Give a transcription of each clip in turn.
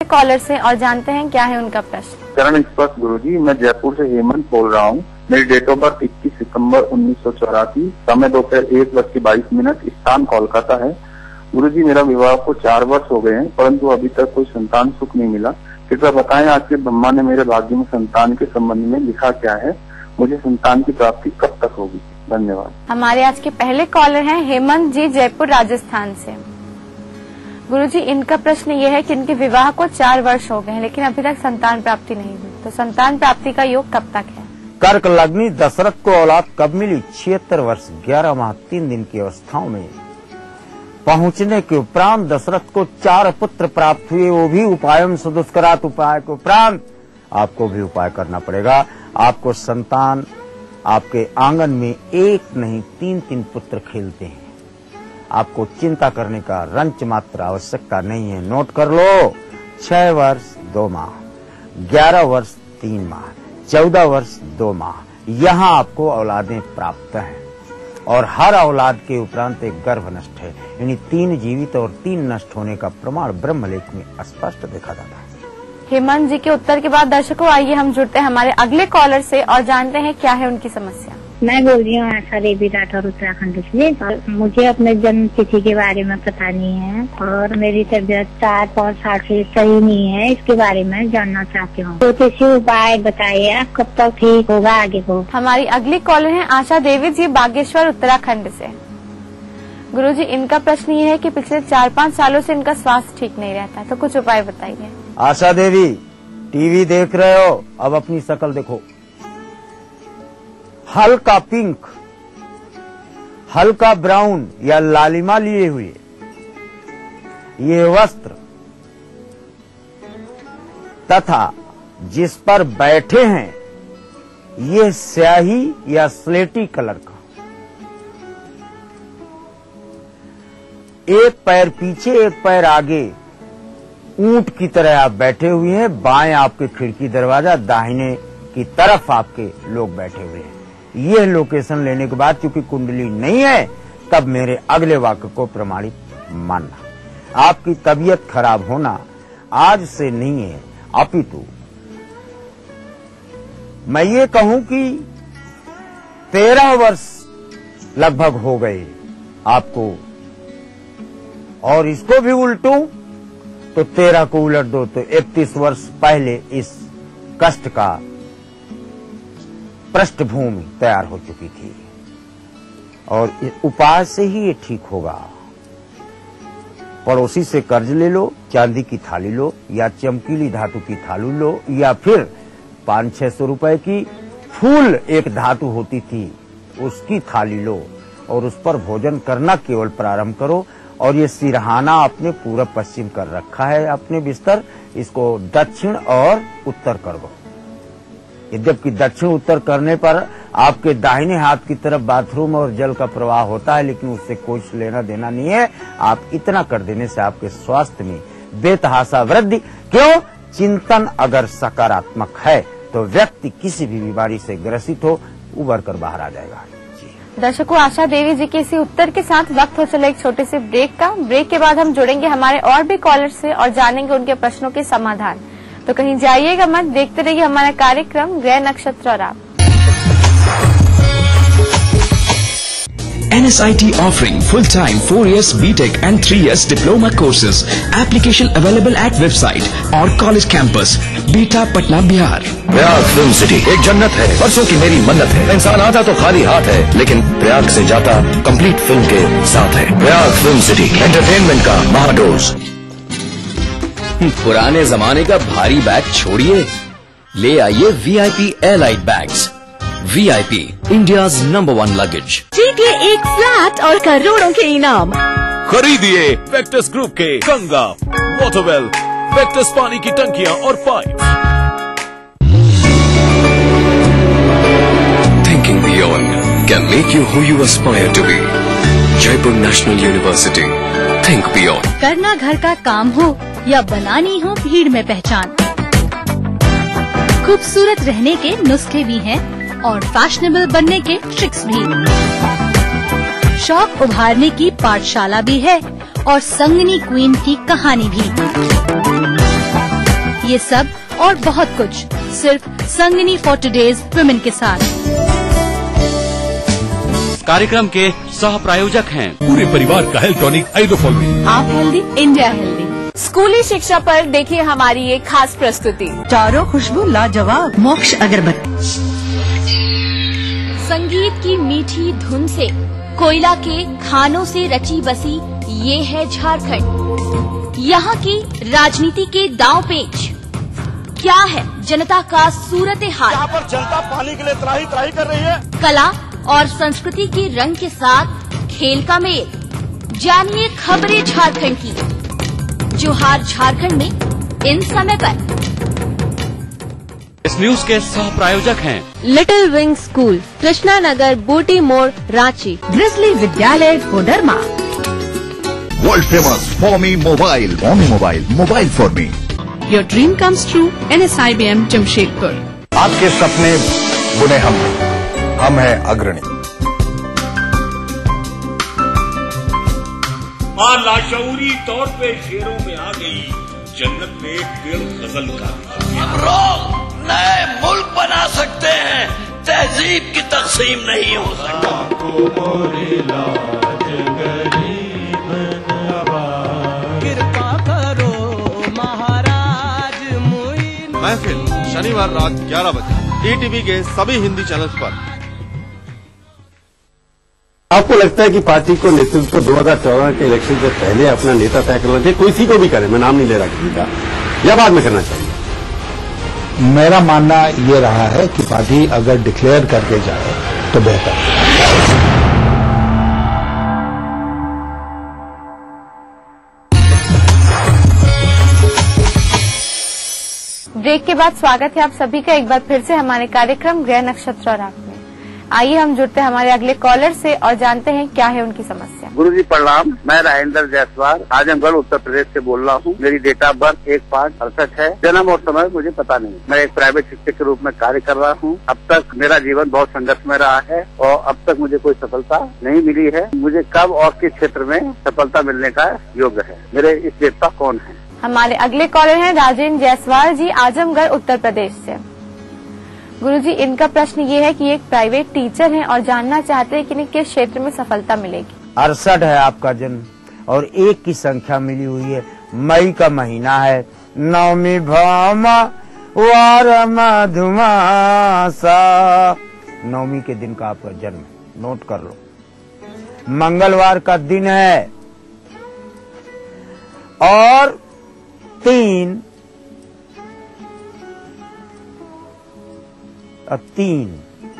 Collar से और जानते हैं क्या है उनका प्रश्न। चरण स्पर्श गुरुजी, मैं जयपुर से हेमंत बोल रहा हूँ। मेरी डेट ऑफ बर्थ 21 सितंबर 1984, समय दोपहर 1:22, स्थान कोलकाता है। गुरुजी, मेरा विवाह को 4 वर्ष हो गए हैं, परंतु अभी तक कोई संतान सुख नहीं मिला। कृपया बताएं आपके ब्रह्मा ने मेरे भाग्य में संतान के संबंध में लिखा क्या है, मुझे संतान की प्राप्ति कब तक होगी? धन्यवाद। हमारे आज के पहले कॉलर हैं हेमंत जी, जयपुर राजस्थान से। गुरुजी, इनका प्रश्न ये है कि इनके विवाह को 4 वर्ष हो गए हैं, लेकिन अभी तक संतान प्राप्ति नहीं हुई, तो संतान प्राप्ति का योग कब तक है? कर्क लग्नी दशरथ को औलाद कब मिली? 76 वर्ष 11 माह 3 दिन की अवस्थाओं में पहुंचने के उपरांत दशरथ को 4 पुत्र प्राप्त हुए, वो भी उपायम सुदुष्करात उपाय के उपरांत आपको भी उपाय करना पड़ेगा। आपको संतान आपके आंगन में 1 नहीं 3-3 पुत्र खेलते हैं। आपको चिंता करने का रंच मात्र आवश्यकता नहीं है। नोट कर लो, 6 वर्ष 2 माह, 11 वर्ष 3 माह, 14 वर्ष 2 माह, यहाँ आपको औलादें प्राप्त हैं और हर औलाद के उपरांत एक गर्भ नष्ट है। यानी 3 जीवित और 3 नष्ट होने का प्रमाण ब्रह्मलेख में स्पष्ट देखा जाता है। हेमंत जी के उत्तर के बाद दर्शकों, आइए हम जुड़ते हैं हमारे अगले कॉलर से और जानते हैं क्या है उनकी समस्या। मैं बोल रही हूँ आशा देवी राठौर, उत्तराखंड से। और मुझे अपने जन्म तिथि के बारे में पता नहीं है और मेरी तबीयत 4-5 साल से सही नहीं है, इसके बारे में जानना चाहती हूँ। तो किसी उपाय बताइए, कब तक ठीक होगा आगे को। हमारी अगली कॉलर है आशा देवी जी, बागेश्वर, उत्तराखंड से। गुरुजी, इनका प्रश्न ये है कि पिछले 4-5 सालों से इनका स्वास्थ्य ठीक नहीं रहता, तो कुछ उपाय बताइए। आशा देवी, टीवी देख रहे हो, अब अपनी शक्ल देखो। हल्का पिंक, हल्का ब्राउन या लालिमा लिए हुए ये वस्त्र तथा जिस पर बैठे हैं ये स्याही या स्लेटी कलर का, एक पैर पीछे एक पैर आगे, ऊंट की तरह आप बैठे हुए हैं। बाएं आपके खिड़की दरवाजा, दाहिने की तरफ आपके लोग बैठे हुए हैं। यह लोकेशन लेने के बाद चूंकि कुंडली नहीं है, तब मेरे अगले वाक्य को प्रमाणित मानना। आपकी तबीयत खराब होना आज से नहीं है, अपितु मैं ये कहूं कि 13 वर्ष लगभग हो गए आपको, और इसको भी उल्टूं तो 13 को उलट दो तो 31 वर्ष पहले इस कष्ट का पृष्ठभूमि तैयार हो चुकी थी और इस उपाय से ही ये ठीक होगा। पड़ोसी से कर्ज ले लो, चांदी की थाली लो या चमकीली धातु की थाली लो, या फिर 500-600 रुपए की फूल एक धातु होती थी उसकी थाली लो और उस पर भोजन करना केवल प्रारंभ करो। और ये सिरहाना आपने पूर्व पश्चिम कर रखा है अपने बिस्तर, इसको दक्षिण और उत्तर कर दो। यद्यपि दक्षिण उत्तर करने पर आपके दाहिने हाथ की तरफ बाथरूम और जल का प्रवाह होता है, लेकिन उससे कोई लेना देना नहीं है। आप इतना कर देने से आपके स्वास्थ्य में बेतहाशा वृद्धि। क्यों? चिंतन अगर सकारात्मक है तो व्यक्ति किसी भी बीमारी से ग्रसित हो उबर कर बाहर आ जाएगा। दर्शकों, आशा देवी जी के इसी उत्तर के साथ वक्त हो चला एक छोटे से ब्रेक का। ब्रेक के बाद हम जुड़ेंगे हमारे और भी कॉलर से और जानेंगे उनके प्रश्नों के समाधान। तो कहीं जाइएगा मत, देखते रहिए हमारा कार्यक्रम ग्रह नक्षत्र और आप। NSIT offering full-time 4 years BTech and 3 years diploma courses. Application available at website और college campus, beta, Patna, Bihar. Prayag film city एक जन्नत है, बरसों की मेरी मन्नत है। इंसान आता तो खाली हाथ है, लेकिन प्रयाग से जाता कंप्लीट फिल्म के साथ है। प्रयाग फिल्म सिटी एंटरटेनमेंट का महाडोज। पुराने जमाने का भारी बैग छोड़िए, ले आइए VIP Airlite bags. VIP, India's #1 luggage। जीतिए एक फ्लैट और करोड़ों के इनाम। खरीदिए वेक्टस ग्रुप के गंगा, वाटरवेल, वेक्टस पानी की टंकियां और pipe. Thinking beyond can make you who you aspire to be. Jaipur National University. Think beyond. करना घर का काम हो या बनानी हो भीड़ में पहचान, खूबसूरत रहने के नुस्खे भी हैं और फैशनेबल बनने के ट्रिक्स भी। शौक उभारने की पाठशाला भी है और संगनी क्वीन की कहानी भी। ये सब और बहुत कुछ सिर्फ संगिनी फॉर टुडेज वुमेन के साथ। कार्यक्रम के सह प्रायोजक हैं पूरे परिवार का हेल्थ टॉनिक आइडोफॉल। आप हेल्दी, इंडिया हेल्दी। स्कूली शिक्षा पर देखिए हमारी ये खास प्रस्तुति। चारों खुशबू लाजवाब, मोक्ष अगरबत्ती। संगीत की मीठी धुन से, कोयला के खानों से रची बसी ये है झारखंड। यहाँ की राजनीति के दांव पेच क्या है, जनता का सूरत हाल। यहाँ पर जनता पानी के लिए त्राही त्राही कर रही है। कला और संस्कृति के रंग के साथ खेल का मेल। जानिए खबरें झारखंड की, जो हार झारखंड में इन समय पर। इस न्यूज के सह प्रायोजक हैं Little Wing school, Krishna Nagar, Booti More, Ranchi. Grizzly Vidyalaya, Koderma. World famous for me mobile, mobile for me. Your dream comes true, NSIBM Jamshedpur. आपके सपने बुने हम हैं अग्रणी। मां लाशऊरी तौर पे शेरों में आ गई, जन्नत में एक पेड़ गजल का। हम लोग नए मुल्क बना सकते हैं, तहजीब की तकसीम नहीं हो सकता। कृपा करो महाराज मुइन। महफिल शनिवार रात 11 बजे DTV के सभी हिंदी चैनल्स पर। आपको लगता है कि पार्टी को नेतृत्व 2014 के इलेक्शन से पहले अपना नेता तय करना चाहिए? कोई सी को भी करे, मैं नाम नहीं ले रहा किसी का, या बाद में करना चाहिए? मेरा मानना ये रहा है कि पार्टी अगर डिक्लेयर करके जाए तो बेहतर। ब्रेक के बाद स्वागत है आप सभी का एक बार फिर से हमारे कार्यक्रम ग्रह नक्षत्र और आप में। आइए हम जुड़ते हैं हमारे अगले कॉलर से और जानते हैं क्या है उनकी समस्या। गुरुजी प्रणाम, मैं राजेंद्र जायसवाल आजमगढ़ उत्तर प्रदेश से बोल रहा हूँ। मेरी डेट ऑफ बर्थ 1/5/68 है। जन्म और समय मुझे पता नहीं। मैं एक प्राइवेट शिक्षक के रूप में कार्य कर रहा हूँ। अब तक मेरा जीवन बहुत संघर्ष में रहा है और अब तक मुझे कोई सफलता नहीं मिली है। मुझे कब और किस क्षेत्र में सफलता मिलने का योग्य है? मेरे इस देवता कौन है? हमारे अगले कॉलर हैं राजेंद्र जायसवाल जी, आजमगढ़ उत्तर प्रदेश से। गुरुजी, इनका प्रश्न ये है कि एक प्राइवेट टीचर हैं और जानना चाहते हैं कि इन्हें किस क्षेत्र में सफलता मिलेगी। 68 है आपका जन्म और 1 की संख्या मिली हुई है। मई का महीना है, नवमी भामा वार मधुमासा, नवमी के दिन का आपका जन्म, नोट कर लो। मंगलवार का दिन है और 3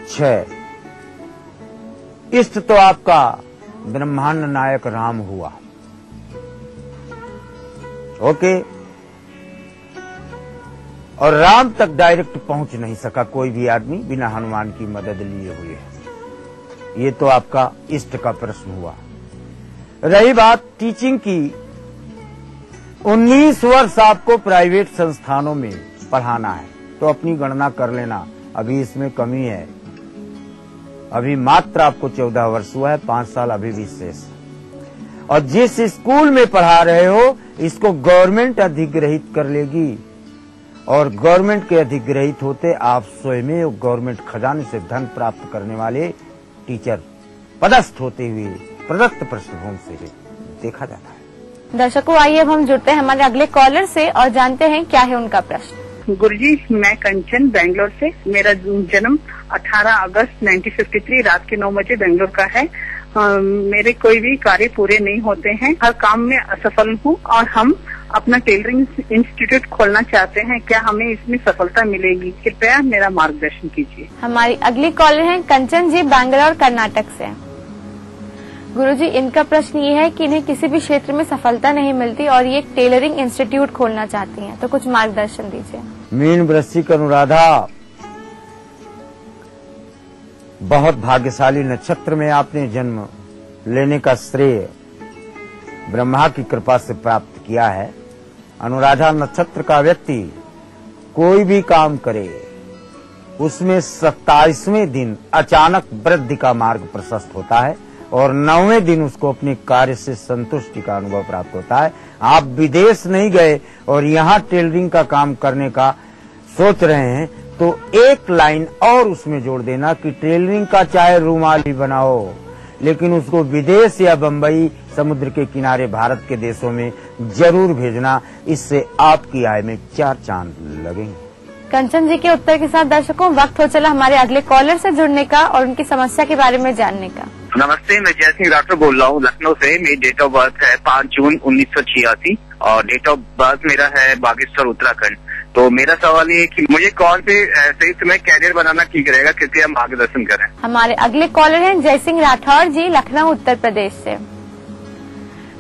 6 इष्ट तो आपका ब्रह्मांड नायक राम हुआ। ओके, और राम तक डायरेक्ट पहुंच नहीं सका कोई भी आदमी बिना हनुमान की मदद लिए हुए। ये तो आपका इष्ट का प्रश्न हुआ। रही बात टीचिंग की, 19 वर्ष आपको प्राइवेट संस्थानों में पढ़ाना है, तो अपनी गणना कर लेना। अभी इसमें कमी है, अभी मात्र आपको 14 वर्ष हुआ है, 5 साल अभी भी शेष। और जिस स्कूल में पढ़ा रहे हो इसको गवर्नमेंट अधिग्रहित कर लेगी और गवर्नमेंट के अधिग्रहित होते आप स्वयं गवर्नमेंट खजाने से धन प्राप्त करने वाले टीचर पदस्थ होते हुए प्रदत्त पृष्ठभूमि से देखा जाता है। दर्शकों, आइए अब हम जुड़ते हैं हमारे अगले कॉलर से और जानते हैं क्या है उनका प्रश्न। गुरुजी, मैं कंचन बेंगलोर से। मेरा जन्म 18 अगस्त 1953 रात के 9 बजे बेंगलोर का है। मेरे कोई भी कार्य पूरे नहीं होते हैं, हर काम में असफल हूँ और हम अपना टेलरिंग इंस्टीट्यूट खोलना चाहते हैं। क्या हमें इसमें सफलता मिलेगी? कृपया मेरा मार्गदर्शन कीजिए। हमारी अगली कॉलर है कंचन जी, बैंगलोर कर्नाटक से। गुरुजी, इनका प्रश्न ये है कि इन्हें किसी भी क्षेत्र में सफलता नहीं मिलती और ये एक टेलरिंग इंस्टीट्यूट खोलना चाहती हैं, तो कुछ मार्गदर्शन दीजिए। मीन वृश्चिक अनुराधा, बहुत भाग्यशाली नक्षत्र में आपने जन्म लेने का श्रेय ब्रह्मा की कृपा से प्राप्त किया है। अनुराधा नक्षत्र का व्यक्ति कोई भी काम करे उसमें 27वें दिन अचानक वृद्धि का मार्ग प्रशस्त होता है और 9वें दिन उसको अपने कार्य से संतुष्टि का अनुभव प्राप्त होता है। आप विदेश नहीं गए और यहाँ टेलरिंग का काम करने का सोच रहे हैं तो एक लाइन और उसमें जोड़ देना कि टेलरिंग का चाहे रुमाल ही बनाओ, लेकिन उसको विदेश या बंबई समुद्र के किनारे भारत के देशों में जरूर भेजना। इससे आपकी आय में 4 चांद लगेंगे। कंचन जी के उत्तर के साथ दर्शकों वक्त हो चला हमारे अगले कॉलर से जुड़ने का और उनकी समस्या के बारे में जानने का। नमस्ते, मैं जय सिंह राठौर बोल रहा हूँ लखनऊ से। मेरी डेट ऑफ बर्थ है 5 जून 1986 और डेट ऑफ बर्थ मेरा है बागेश्वर उत्तराखंड। तो मेरा सवाल ये है कि मुझे कौन से सही समय कैरियर बनाना ठीक रहेगा, कृपया मार्गदर्शन करें। हमारे अगले कॉलर हैं जय सिंह राठौर जी लखनऊ उत्तर प्रदेश से।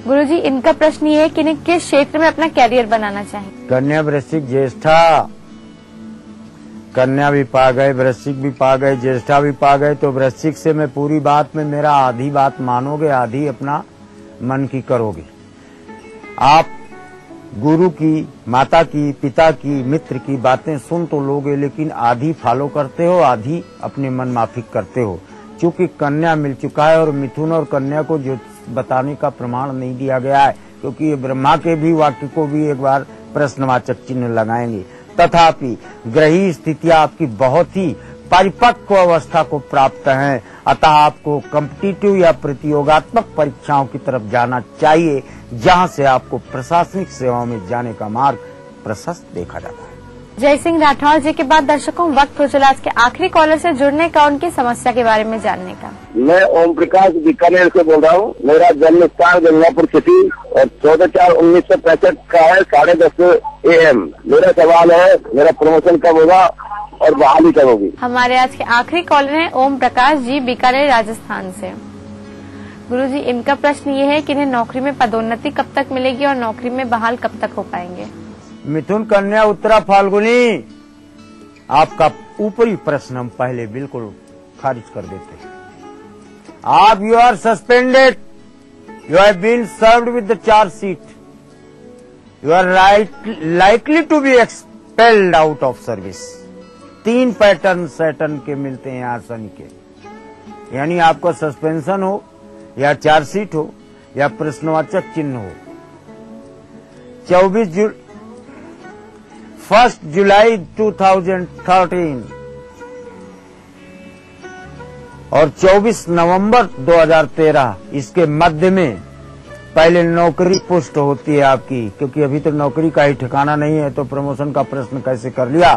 गुरुजी, इनका प्रश्न ये है कि इन्हें किस क्षेत्र में अपना कैरियर बनाना चाहिए। कन्या, वृश्चिक, ज्येष्ठा। कन्या भी पा गए, वृश्चिक भी पा गए, ज्येष्ठा भी पा गए। तो वृश्चिक से मैं पूरी बात में मेरा आधी बात मानोगे, आधी अपना मन की करोगे। आप गुरु की, माता की, पिता की, मित्र की बातें सुन तो लोगे, लेकिन आधी फॉलो करते हो, आधी अपने मन माफिक करते हो। चूंकि कन्या मिल चुका है और मिथुन और कन्या को जो बताने का प्रमाण नहीं दिया गया है, क्योंकि ये ब्रह्मा के भी वाक्य को भी एक बार प्रश्नवाचक चिन्ह लगाएंगे। तथापि ग्रही स्थितियां आपकी बहुत ही परिपक्व अवस्था को प्राप्त हैं, अतः आपको कॉम्पिटिटिव या प्रतियोगात्मक परीक्षाओं की तरफ जाना चाहिए, जहां से आपको प्रशासनिक सेवाओं में जाने का मार्ग प्रशस्त देखा जाता है। जय सिंह राठौर जी के बाद दर्शकों वक्त हो चला आज के आखिरी कॉलर से जुड़ने का, उनकी समस्या के बारे में जानने का। मैं ओम प्रकाश बीकानेर से बोल रहा हूँ। मेरा जन्म स्थान गंगापुर सिटी और 14/4/1965 का है 10:30 AM। मेरा सवाल है, मेरा प्रमोशन कब होगा और बहाली कब होगी। हमारे आज के आखिरी कॉलर हैं ओम प्रकाश जी बीकानेर राजस्थान से। गुरुजी, इनका प्रश्न ये है कि इन्हें नौकरी में पदोन्नति कब तक मिलेगी और नौकरी में बहाल कब तक हो पाएंगे। मिथुन, कन्या, उत्तरा, फाल्गुनी, आपका ऊपरी प्रश्न हम पहले बिल्कुल खारिज कर देते हैं। आप you are suspended, you have been served with the chargesheet, you are likely to be expelled out of service. 3 pattern सैटर्न के मिलते हैं यहाँ शनि के, यानी आपको सस्पेंशन हो या चार्जशीट हो या प्रश्नवाचक चिन्ह हो। 1 जुलाई 2013 और 24 नवंबर 2013 इसके मध्य में पहले नौकरी पुष्ट होती है आपकी, क्योंकि अभी तो नौकरी का ही ठिकाना नहीं है तो प्रमोशन का प्रश्न कैसे कर लिया।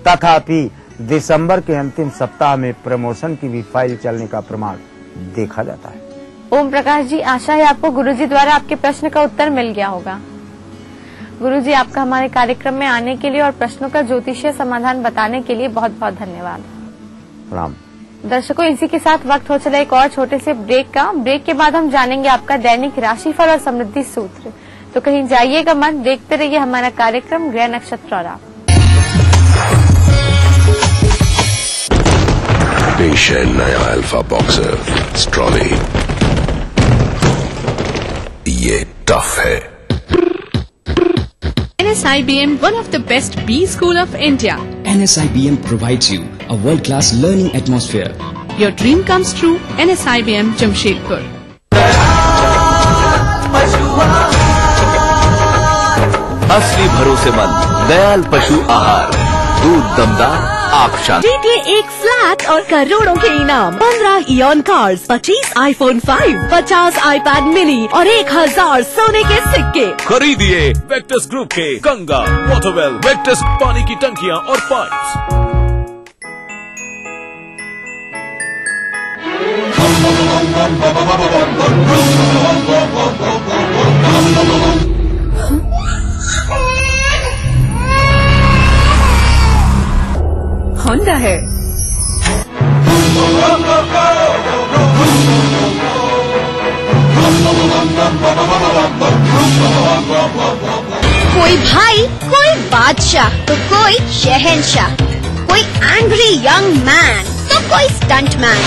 तथापि दिसंबर के अंतिम सप्ताह में प्रमोशन की भी फाइल चलने का प्रमाण देखा जाता है। ओम प्रकाश जी, आशा है आपको गुरुजी द्वारा आपके प्रश्न का उत्तर मिल गया होगा। गुरुजी, आपका हमारे कार्यक्रम में आने के लिए और प्रश्नों का ज्योतिषीय समाधान बताने के लिए बहुत बहुत धन्यवाद। प्रणाम। दर्शकों, इसी के साथ वक्त हो चला एक और छोटे से ब्रेक का। ब्रेक के बाद हम जानेंगे आपका दैनिक राशिफल और समृद्धि सूत्र। तो कहीं जाइएगा मत, देखते रहिए हमारा कार्यक्रम ग्रह नक्षत्र और आप। पेश है नया अल्फा बॉक्सर स्ट्रॉबेरी। ये टफ है। NSIBM, one of the best B school of India. NSIBM provides you a world-class learning atmosphere. Your dream comes true. NSIBM Jamshedpur. असली भरोसेमंद दयाल पशु आहार, दूध दमदार, आप शांत। जीतिए एक फ्लैट और करोड़ों के इनाम। 15 ion cars, 25 iPhone 5, 50 iPad mini और 1000 सोने के सिक्के। खरीदिए वेक्टस ग्रुप के गंगा, वॉटरवेल, वेक्टस पानी की टंकियां और पाइप्स। होंडा है। कोई भाई, कोई बादशाह तो कोई शहंशाह, कोई एंग्री यंग मैन तो कोई स्टंट मैन,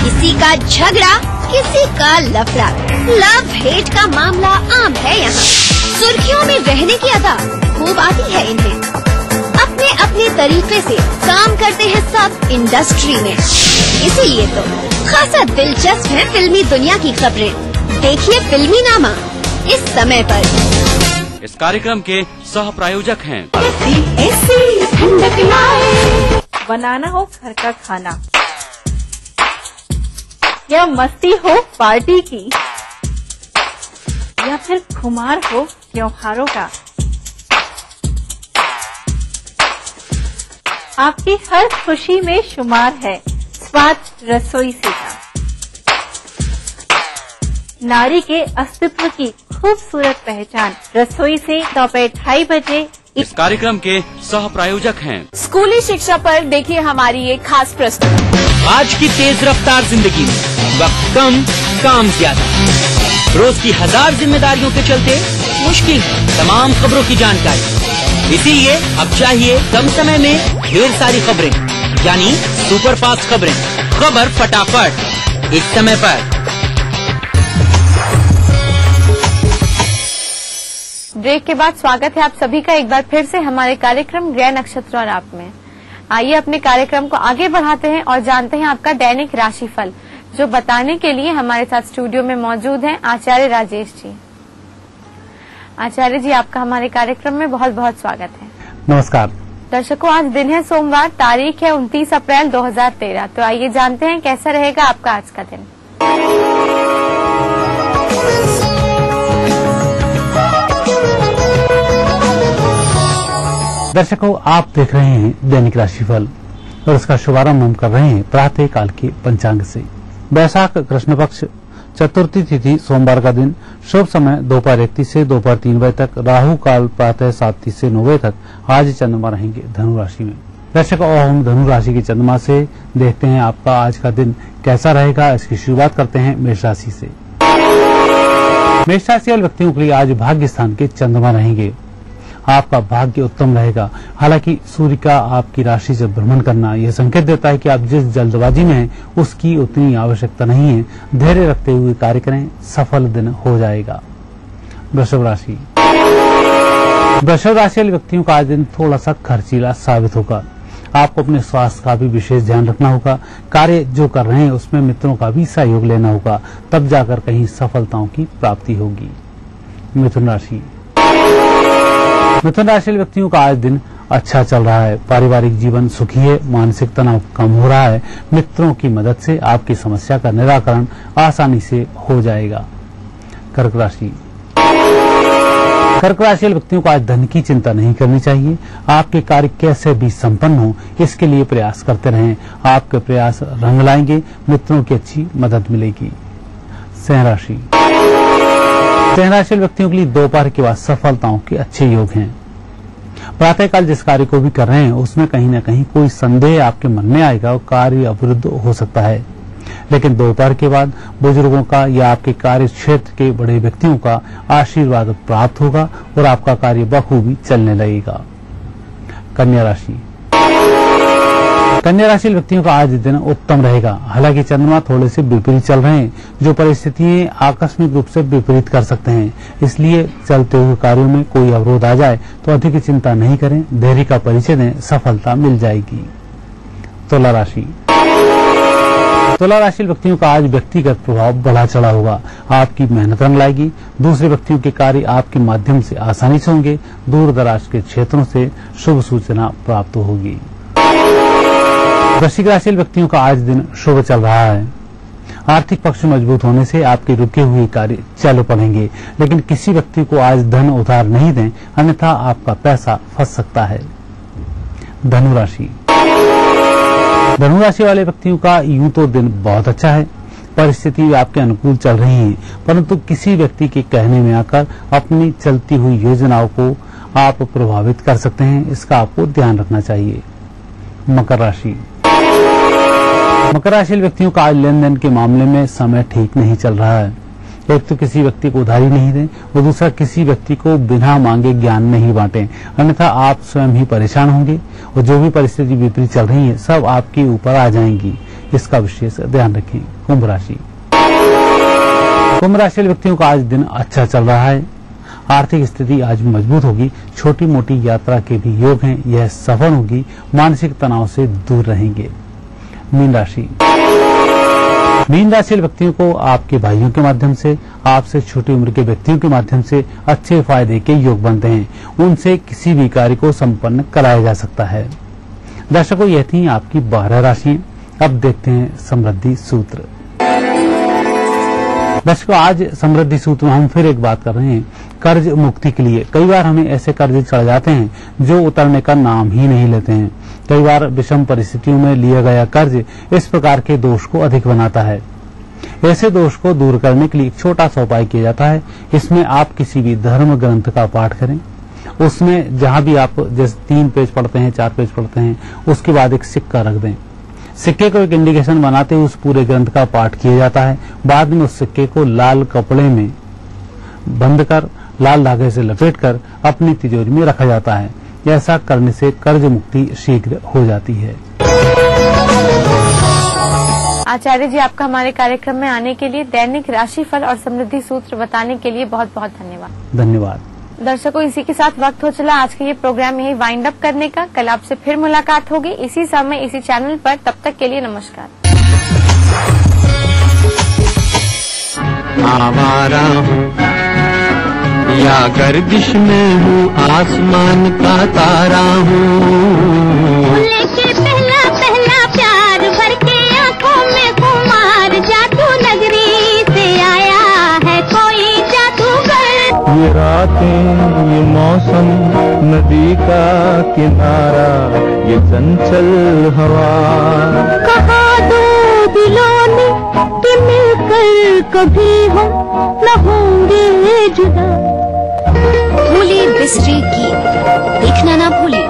किसी का झगड़ा किसी का लफड़ा, लव हेट का मामला आम है यहाँ। सुर्खियों में रहने की अदा खूब आती है इन्हें, अपने अपने तरीके से काम करते हैं सब इंडस्ट्री में। इसीलिए तो खासा दिलचस्प है फिल्मी दुनिया की खबरें। देखिए फिल्मी नामा इस समय पर। इस कार्यक्रम के सह प्रायोजक हैं बनाना हो घर का खाना या मस्ती हो पार्टी की या फिर खुमार हो त्योहारों का, आपकी हर खुशी में शुमार है स्वाद रसोई से का। नारी के अस्तित्व की खूबसूरत पहचान रसोई से दोपहर 2:30 बजे। इस कार्यक्रम के सह प्रायोजक हैं स्कूली शिक्षा पर देखिए हमारी ये खास प्रस्तुति। आज की तेज रफ्तार जिंदगी में वक्त कम काम ज्यादा, रोज की 1000 जिम्मेदारियों के चलते मुश्किल है तमाम खबरों की जानकारी। इसीलिए अब चाहिए कम समय में ढेर सारी खबरें, यानी सुपरफास्ट खबरें। खबर फटाफट इस समय पर। ब्रेक के बाद स्वागत है आप सभी का एक बार फिर से हमारे कार्यक्रम ग्रह नक्षत्र और आप में। आइए अपने कार्यक्रम को आगे बढ़ाते हैं और जानते हैं आपका दैनिक राशिफल, जो बताने के लिए हमारे साथ स्टूडियो में मौजूद हैं आचार्य राजेश जी। आचार्य जी, आपका हमारे कार्यक्रम में बहुत बहुत स्वागत है। नमस्कार दर्शकों, आज दिन है सोमवार, तारीख है 29 अप्रैल 2013। तो आइए जानते हैं कैसा रहेगा आपका आज का दिन। दर्शकों, आप देख रहे हैं दैनिक राशिफल और इसका शुभारंभ हम कर रहे हैं प्रातः काल के पंचांग से। वैशाख कृष्ण पक्ष चतुर्थी तिथि सोमवार का दिन, शुभ समय दोपहर 1:30 से दोपहर 3 बजे तक, राहु काल प्रातः 7:30 से 9 बजे तक। आज चंद्रमा रहेंगे धनु राशि में। दर्शकों, हम धनु राशि के चंद्रमा से देखते हैं आपका आज का दिन कैसा रहेगा। इसकी शुरुआत करते हैं मेष राशि से। मेष राशि वाले व्यक्तियों के लिए आज भाग्य स्थान के चंद्रमा रहेंगे। आपका भाग्य उत्तम रहेगा। हालांकि सूर्य का आपकी राशि से भ्रमण करना यह संकेत देता है कि आप जिस जल्दबाजी में हैं उसकी उतनी आवश्यकता नहीं है। धैर्य रखते हुए कार्य करें, सफल दिन हो जाएगा। वृषभ राशि। वृषभ राशि वाले व्यक्तियों का आज दिन थोड़ा सा खर्चीला साबित होगा। आपको अपने स्वास्थ्य का भी विशेष ध्यान रखना होगा। कार्य जो कर रहे हैं उसमें मित्रों का भी सहयोग लेना होगा, तब जाकर कहीं सफलताओं की प्राप्ति होगी। मिथुन राशि। मिथुन राशि व्यक्तियों का आज दिन अच्छा चल रहा है। पारिवारिक जीवन सुखी है, मानसिक तनाव कम हो रहा है। मित्रों की मदद से आपकी समस्या का निराकरण आसानी से हो जाएगा। कर्क राशि। कर्क राशि व्यक्तियों को आज धन की चिंता नहीं करनी चाहिए। आपके कार्य कैसे भी संपन्न हो, इसके लिए प्रयास करते रहें। आपके प्रयास रंग लाएंगे, मित्रों की अच्छी मदद मिलेगी। सिंह राशि। सिंह राशि व्यक्तियों के लिए दोपहर के बाद सफलताओं के अच्छे योग हैं। प्रातःकाल जिस कार्य को भी कर रहे हैं उसमें कहीं न कहीं कोई संदेह आपके मन में आएगा और कार्य अवरुद्ध हो सकता है, लेकिन दोपहर के बाद बुजुर्गों का या आपके कार्य क्षेत्र के बड़े व्यक्तियों का आशीर्वाद प्राप्त होगा और आपका कार्य बखूबी चलने लगेगा। कन्या राशि। कन्या राशि व्यक्तियों का आज दिन उत्तम रहेगा। हालांकि चंद्रमा थोड़े से विपरीत चल रहे हैं, जो परिस्थितियां आकस्मिक रूप से विपरीत कर सकते हैं। इसलिए चलते हुए कार्यों में कोई अवरोध आ जाए तो अधिक चिंता नहीं करें, धैर्य का परिचय दें, सफलता मिल जाएगी। तुला राशि। तुला राशि व्यक्तियों का आज व्यक्तिगत प्रभाव बढ़ा चढ़ा होगा। आपकी मेहनत रंग लाएगी। दूसरे व्यक्तियों के कार्य आपके माध्यम से आसानी से होंगे। दूर दराज के क्षेत्रों से शुभ सूचना प्राप्त होगी। वृश्चिक राशि व्यक्तियों का आज दिन शुभ चल रहा है। आर्थिक पक्ष मजबूत होने से आपके रुके हुए कार्य चल पड़ेंगे, लेकिन किसी व्यक्ति को आज धन उधार नहीं दें, अन्यथा आपका पैसा फंस सकता है। धनु राशि। धनु राशि वाले व्यक्तियों का यूं तो दिन बहुत अच्छा है, परिस्थिति आपके अनुकूल चल रही है, परंतु किसी व्यक्ति के कहने में आकर अपनी चलती हुई योजनाओं को आप प्रभावित कर सकते हैं। इसका आपको ध्यान रखना चाहिए। मकर राशि। मकर राशि व्यक्तियों का आज लेन देन के मामले में समय ठीक नहीं चल रहा है। एक तो किसी व्यक्ति को उधारी नहीं दें और दूसरा किसी व्यक्ति को बिना मांगे ज्ञान नहीं बांटें, अन्यथा आप स्वयं ही परेशान होंगे और जो भी परिस्थिति विपरीत चल रही है सब आपके ऊपर आ जाएंगी। इसका विशेष ध्यान रखें। कुंभ राशि। कुंभ राशि व्यक्तियों का आज दिन अच्छा चल रहा है। आर्थिक स्थिति आज मजबूत होगी। छोटी मोटी यात्रा के भी योग हैं, यह सफल होगी। मानसिक तनाव से दूर रहेंगे। मीन राशि। मीन राशि व्यक्तियों को आपके भाइयों के माध्यम से, आपसे छोटी उम्र के व्यक्तियों के माध्यम से अच्छे फायदे के योग बनते हैं। उनसे किसी भी कार्य को संपन्न कराया जा सकता है। दर्शकों, यह थी आपकी 12 राशियां। अब देखते हैं समृद्धि सूत्र। दर्शकों, आज समृद्धि सूत्र में हम फिर एक बात कर रहे हैं कर्ज मुक्ति के लिए। कई बार हमें ऐसे कर्ज चढ़ जाते हैं जो उतरने का नाम ही नहीं लेते हैं। कई बार विषम परिस्थितियों में लिया गया कर्ज इस प्रकार के दोष को अधिक बनाता है। ऐसे दोष को दूर करने के लिए एक छोटा सा उपाय किया जाता है। इसमें आप किसी भी धर्म ग्रंथ का पाठ करें। उसमें जहां भी आप जैसे 3 पेज पढ़ते हैं, 4 पेज पढ़ते हैं, उसके बाद एक सिक्का रख दें। सिक्के को एक इंडिकेशन बनाते हुए उस पूरे ग्रंथ का पाठ किया जाता है। बाद में उस सिक्के को लाल कपड़े में बंद कर, लाल धागे से लपेटकर अपनी तिजोरी में रखा जाता है। ऐसा करने से कर्ज मुक्ति शीघ्र हो जाती है। आचार्य जी, आपका हमारे कार्यक्रम में आने के लिए, दैनिक राशिफल और समृद्धि सूत्र बताने के लिए बहुत बहुत धन्यवाद। धन्यवाद। दर्शकों, इसी के साथ वक्त हो चला आज का ये प्रोग्राम यही वाइंड अप करने का। कल आपसे फिर मुलाकात होगी इसी समय इसी चैनल पर। तब तक के लिए नमस्कार। आवारा हूँ या गर्दिश में हूँ, आसमान का तारा हूँ। लेके पहला पहला प्यार भर के आँखों में खुमार, जादू नगरी से आया है कोई जादूगर। ये रातें, ये मौसम, नदी का किनारा, ये चंचल हवा। कहा दो दिलों ने कि मिलकर कभी हम न होंगे जुदा। भूली बिसरी गीत देखना ना भूलिए।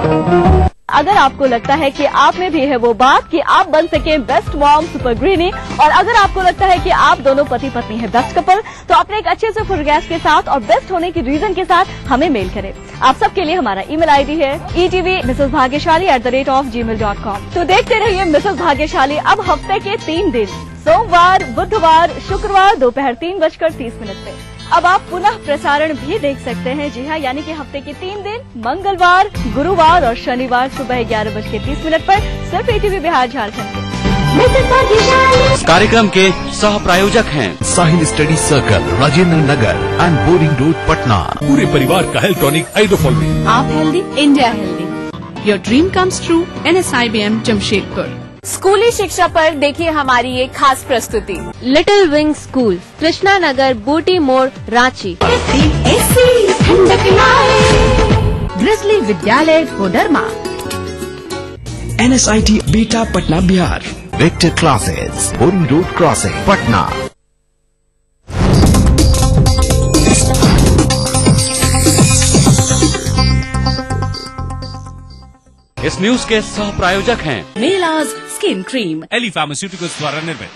अगर आपको लगता है कि आप में भी है वो बात कि आप बन सके बेस्ट मॉम सुपर गृहिणी, और अगर आपको लगता है कि आप दोनों पति पत्नी है बेस्ट कपल, तो अपने एक अच्छे से फोटोग्राफ के साथ और बेस्ट होने की रीजन के साथ हमें मेल करें। आप सबके लिए हमारा ईमेल आईडी है etv@gmail.com। तो देखते रहिए मिसेस भाग्यशाली अब हफ्ते के 3 दिन, सोमवार, बुधवार, शुक्रवार दोपहर 3:30 पे। अब आप पुनः प्रसारण भी देख सकते हैं। जी हाँ, यानी कि हफ्ते के 3 दिन, मंगलवार, गुरुवार और शनिवार सुबह 11:30 पर सिर्फ ETV बिहार झारखंड के। कार्यक्रम के सह प्रायोजक हैं Sahil study circle, Rajendra Nagar and Boring Road, Patna. पूरे परिवार का हेल्थ टॉनिक आइडोफोलिन। आप healthy, India healthy. Your dream comes true, NSIBM Jamshedpur. स्कूली शिक्षा पर देखिए हमारी ये खास प्रस्तुति। Little Wing school, Krishna Nagar, Booti More, Ranchi. Grizzly Vidyalaya, Koderma. NSIT Bihta Patna Bihar. Victor classes, Boring Road crossing, Patna. इस न्यूज के सह प्रायोजक हैं Melaz skin cream, Eli pharmaceuticals द्वारा निर्मित।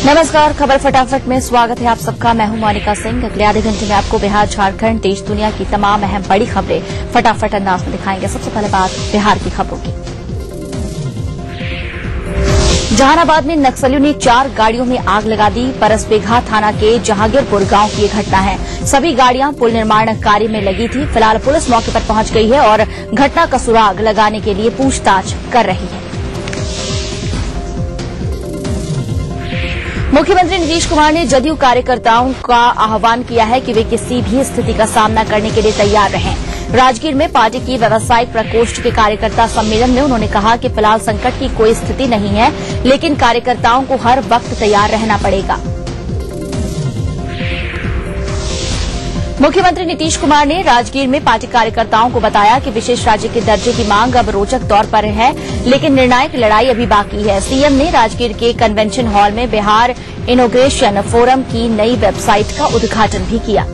नमस्कार, खबर फटाफट में स्वागत है आप सबका। मैं हूं मोनिका सिंह। अगले आधे घंटे में आपको बिहार, झारखंड, देश दुनिया की तमाम अहम बड़ी खबरें फटाफट अंदाज में दिखाएंगे। सबसे पहले बात बिहार की खबरों की। जहानाबाद में नक्सलियों ने 4 गाड़ियों में आग लगा दी। परसबेघा थाना के जहांगीरपुर गांव की ये घटना है। सभी गाड़ियां पुल निर्माण कार्य में लगी थी। फिलहाल पुलिस मौके पर पहुंच गई है और घटना का सुराग लगाने के लिए पूछताछ कर रही है। मुख्यमंत्री नीतीश कुमार ने जदयू कार्यकर्ताओं का आह्वान किया है कि वे किसी भी स्थिति का सामना करने के लिए तैयार रहें। राजगीर में पार्टी की व्यावसायिक प्रकोष्ठ के कार्यकर्ता सम्मेलन में उन्होंने कहा कि फिलहाल संकट की कोई स्थिति नहीं है, लेकिन कार्यकर्ताओं को हर वक्त तैयार रहना पड़ेगा। मुख्यमंत्री नीतीश कुमार ने राजगीर में पार्टी कार्यकर्ताओं को बताया कि विशेष राज्य के दर्जे की मांग अब रोचक तौर पर है, लेकिन निर्णायक लड़ाई अभी बाकी है। सीएम ने राजगीर के कन्वेंशन हॉल में बिहार इनोग्रेशन फोरम की नई वेबसाइट का उद्घाटन भी किया।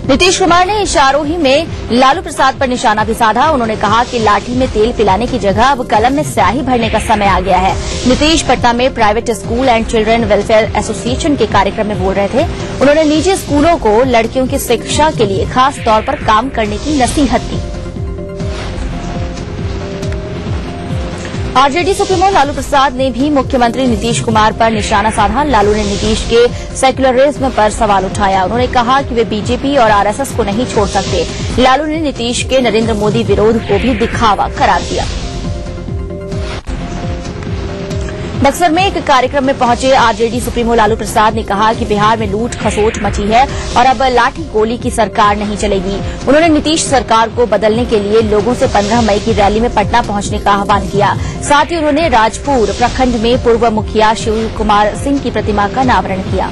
नीतीश कुमार ने इशारोही में लालू प्रसाद पर निशाना भी साधा। उन्होंने कहा कि लाठी में तेल पिलाने की जगह अब कलम में स्याही भरने का समय आ गया है। नीतीश पटना में private school and children welfare association के कार्यक्रम में बोल रहे थे। उन्होंने निजी स्कूलों को लड़कियों की शिक्षा के लिए खास तौर पर काम करने की नसीहत दी। आरजेडी सुप्रीमो लालू प्रसाद ने भी मुख्यमंत्री नीतीश कुमार पर निशाना साधा। लालू ने नीतीश के सेक्युलरिज्म पर सवाल उठाया। उन्होंने कहा कि वे बीजेपी और आरएसएस को नहीं छोड़ सकते। लालू ने नीतीश के नरेंद्र मोदी विरोध को भी दिखावा करार दिया। बक्सर में एक कार्यक्रम में पहुंचे आरजेडी सुप्रीमो लालू प्रसाद ने कहा कि बिहार में लूट खसोट मची है और अब लाठी गोली की सरकार नहीं चलेगी। उन्होंने नीतीश सरकार को बदलने के लिए लोगों से 15 मई की रैली में पटना पहुंचने का आह्वान किया। साथ ही उन्होंने राजपुर प्रखंड में पूर्व मुखिया शिव कुमार सिंह की प्रतिमा का अनावरण किया।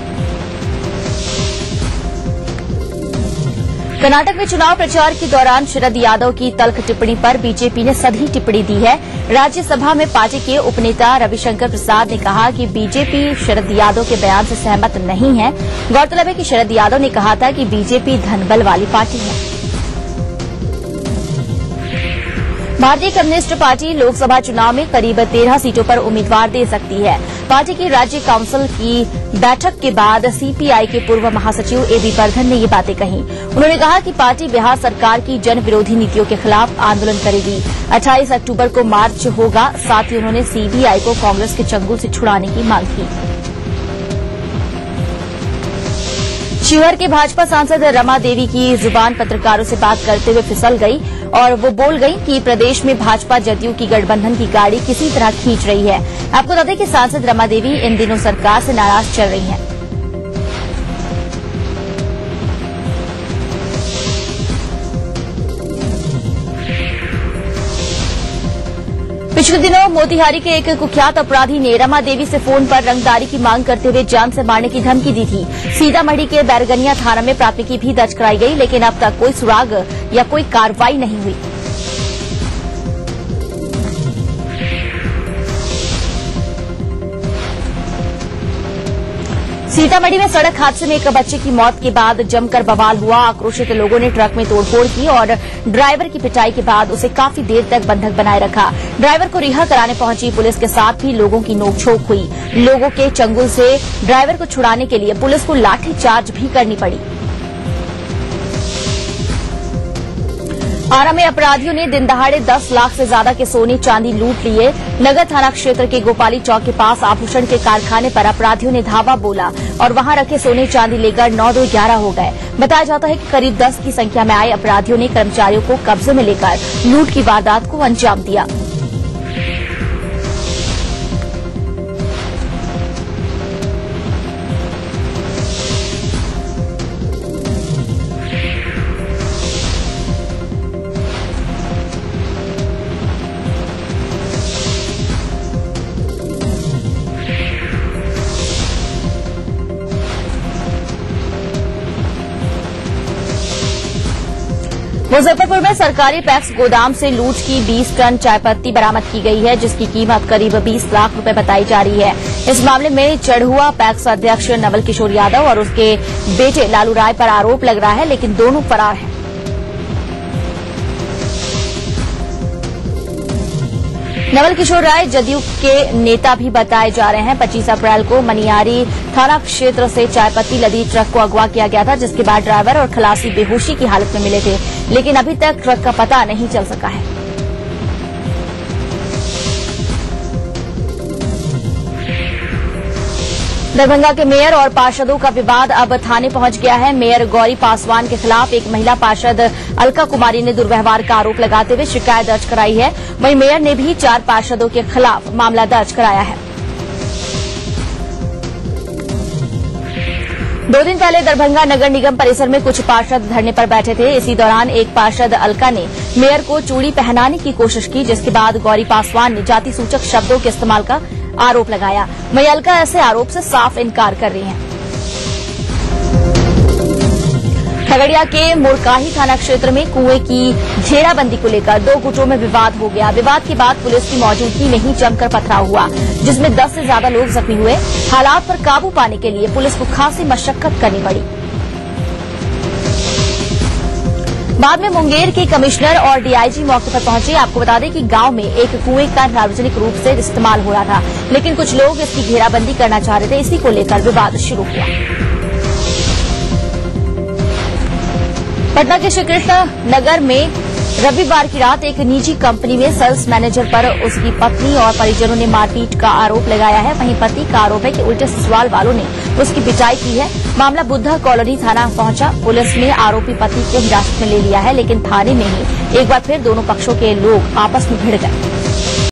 कर्नाटक में चुनाव प्रचार के दौरान शरद यादव की तल्ख टिप्पणी पर बीजेपी ने सधी टिप्पणी दी है। राज्यसभा में पार्टी के उपनेता रविशंकर प्रसाद ने कहा कि बीजेपी शरद यादव के बयान से सहमत नहीं है। गौरतलब है कि शरद यादव ने कहा था कि बीजेपी धनबल वाली पार्टी है। भारतीय कम्युनिस्ट पार्टी लोकसभा चुनाव में करीब 13 सीटों पर उम्मीदवार दे सकती है। पार्टी की राज्य काउंसिल की बैठक के बाद सीपीआई के पूर्व महासचिव एबी वर्धन ने ये बातें कही। उन्होंने कहा कि पार्टी बिहार सरकार की जन विरोधी नीतियों के खिलाफ आंदोलन करेगी। 28 अक्टूबर को मार्च होगा। साथ ही उन्होंने सीबीआई को कांग्रेस के चंगुल से छुड़ाने की मांग की। शिवहर के भाजपा सांसद रमा देवी की जुबान पत्रकारों से बात करते हुए फिसल गई और वो बोल गई कि प्रदेश में भाजपा जदयू की गठबंधन की गाड़ी किसी तरह खींच रही है। आपको बता दें कि सांसद रमा देवी इन दिनों सरकार से नाराज चल रही हैं। पिछले दिनों मोतिहारी के एक कुख्यात अपराधी ने रमा देवी से फोन पर रंगदारी की मांग करते हुए जान से मारने की धमकी दी थी। सीतामढ़ी के बैरगनिया थाना में प्राथमिकी भी दर्ज कराई गई, लेकिन अब तक कोई सुराग या कोई कार्रवाई नहीं हुई। सीतामढ़ी में सड़क हादसे में एक बच्चे की मौत के बाद जमकर बवाल हुआ। आक्रोशित लोगों ने ट्रक में तोड़फोड़ की और ड्राइवर की पिटाई के बाद उसे काफी देर तक बंधक बनाए रखा। ड्राइवर को रिहा कराने पहुंची पुलिस के साथ भी लोगों की नोकझोंक हुई। लोगों के चंगुल से ड्राइवर को छुड़ाने के लिए पुलिस को लाठीचार्ज भी करनी पड़ी। आरा में अपराधियों ने दिन दहाड़े 10 लाख से ज्यादा के सोने चांदी लूट लिए। नगर थाना क्षेत्र के गोपाली चौक के पास आभूषण के कारखाने पर अपराधियों ने धावा बोला और वहां रखे सोने चांदी लेकर 9-2-11 हो गए। बताया जाता है कि करीब 10 की संख्या में आए अपराधियों ने कर्मचारियों को कब्जे में लेकर लूट की वारदात को अंजाम दिया। मुजफ्फरपुर में सरकारी पैक्स गोदाम से लूट की 20 टन चायपत्ती बरामद की गई है, जिसकी कीमत करीब 20 लाख रुपए बताई जा रही है। इस मामले में चढ़ुआ पैक्स अध्यक्ष नवल किशोर यादव और उसके बेटे लालू राय पर आरोप लग रहा है, लेकिन दोनों फरार हैं। नवल किशोर राय जदयू के नेता भी बताए जा रहे हैं। 25 अप्रैल को मनियारी थाना क्षेत्र से चायपत्ती लदी ट्रक को अगवा किया गया था, जिसके बाद ड्राइवर और खलासी बेहोशी की हालत में मिले थे, लेकिन अभी तक ट्रक का पता नहीं चल सका है। दरभंगा के मेयर और पार्षदों का विवाद अब थाने पहुंच गया है। मेयर गौरी पासवान के खिलाफ एक महिला पार्षद अलका कुमारी ने दुर्व्यवहार का आरोप लगाते हुए शिकायत दर्ज कराई है। वहीं मेयर ने भी 4 पार्षदों के खिलाफ मामला दर्ज कराया है। 2 दिन पहले दरभंगा नगर निगम परिसर में कुछ पार्षद धरने पर बैठे थे। इसी दौरान एक पार्षद अलका ने मेयर को चूड़ी पहनाने की कोशिश की, जिसके बाद गौरी पासवान ने जाति सूचक शब्दों के इस्तेमाल का आरोप लगाया। वहीं अलका ऐसे आरोप से साफ इनकार कर रही हैं। खगड़िया के मोरकाही थाना क्षेत्र में कुएं की घेराबंदी को लेकर 2 गुटों में विवाद हो गया। विवाद के बाद पुलिस की मौजूदगी में ही जमकर पथराव हुआ, जिसमें 10 से ज्यादा लोग जख्मी हुए। हालात पर काबू पाने के लिए पुलिस को खासी मशक्कत करनी पड़ी। बाद में मुंगेर के कमिश्नर और डीआईजी मौके पर पहुंचे। आपको बता दें कि गांव में एक कुएं का सार्वजनिक रूप से इस्तेमाल हो रहा था, लेकिन कुछ लोग इसकी घेराबंदी करना चाह रहे थे। इसी को लेकर विवाद शुरू हुआ। पटना के श्री कृष्ण नगर में रविवार की रात एक निजी कंपनी में सेल्स मैनेजर पर उसकी पत्नी और परिजनों ने मारपीट का आरोप लगाया है। वहीं पति का आरोप है कि उल्टे ससुराल वालों ने उसकी पिटाई की है। मामला बुद्धा कॉलोनी थाना पहुंचा। पुलिस ने आरोपी पति को हिरासत में ले लिया है, लेकिन थाने में ही एक बार फिर दोनों पक्षों के लोग आपस में भिड़ गए।